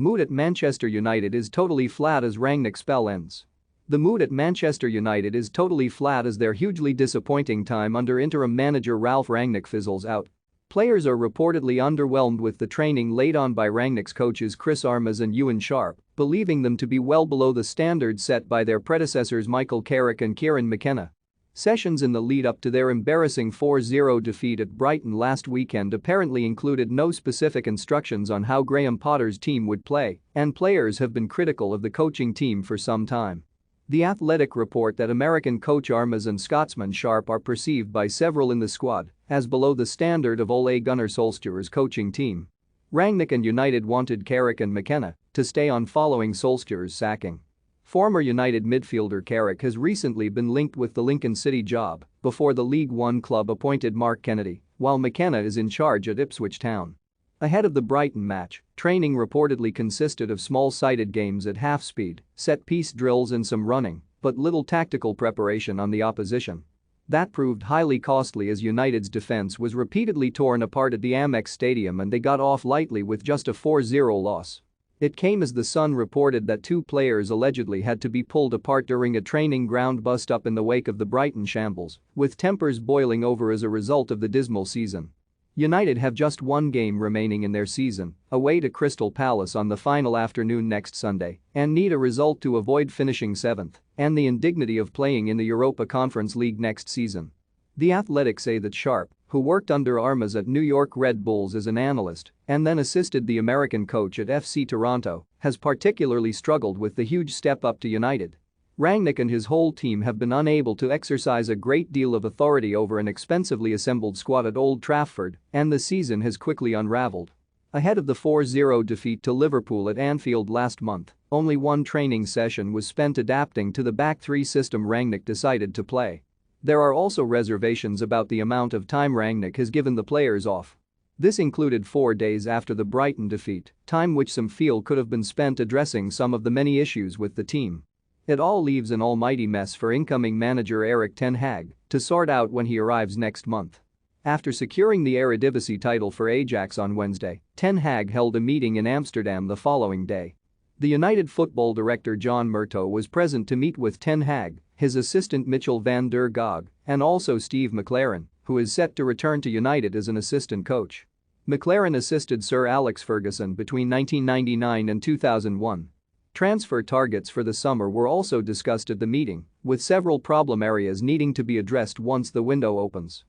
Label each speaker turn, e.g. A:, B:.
A: Mood at Manchester United is totally flat as Rangnick's spell ends. The mood at Manchester United is totally flat as their hugely disappointing time under interim manager Ralph Rangnick fizzles out. Players are reportedly underwhelmed with the training laid on by Rangnick's coaches Chris Armas and Ewan Sharp, believing them to be well below the standards set by their predecessors Michael Carrick and Kieran McKenna. Sessions in the lead-up to their embarrassing 4-0 defeat at Brighton last weekend apparently included no specific instructions on how Graham Potter's team would play, and players have been critical of the coaching team for some time. The Athletic report that American coach Armas and Scotsman Sharp are perceived by several in the squad as below the standard of Ole Gunnar Solskjaer's coaching team. Rangnick and United wanted Carrick and McKenna to stay on following Solskjaer's sacking. Former United midfielder Carrick has recently been linked with the Lincoln City job before the League One club appointed Mark Kennedy, while McKenna is in charge at Ipswich Town. Ahead of the Brighton match, training reportedly consisted of small-sided games at half speed, set-piece drills and some running, but little tactical preparation on the opposition. That proved highly costly as United's defense was repeatedly torn apart at the Amex Stadium and they got off lightly with just a 4-0 loss. It came as The Sun reported that two players allegedly had to be pulled apart during a training ground bust-up in the wake of the Brighton shambles, with tempers boiling over as a result of the dismal season. United have just one game remaining in their season, away to Crystal Palace on the final afternoon next Sunday, and need a result to avoid finishing 7th and the indignity of playing in the Europa Conference League next season. The Athletic say that Sharp, who worked under Armas at New York Red Bulls as an analyst and then assisted the American coach at FC Toronto, has particularly struggled with the huge step up to United. Rangnick and his whole team have been unable to exercise a great deal of authority over an expensively assembled squad at Old Trafford, and the season has quickly unraveled. Ahead of the 4-0 defeat to Liverpool at Anfield last month, only one training session was spent adapting to the back three system Rangnick decided to play. There are also reservations about the amount of time Rangnick has given the players off. This included 4 days after the Brighton defeat, time which some feel could have been spent addressing some of the many issues with the team. It all leaves an almighty mess for incoming manager Erik ten Hag to sort out when he arrives next month. After securing the Eredivisie title for Ajax on Wednesday, ten Hag held a meeting in Amsterdam the following day. The United football director John Murtough was present to meet with ten Hag, his assistant Mitchell van der Gog, and also Steve McLaren, who is set to return to United as an assistant coach. McLaren assisted Sir Alex Ferguson between 1999 and 2001. Transfer targets for the summer were also discussed at the meeting, with several problem areas needing to be addressed once the window opens.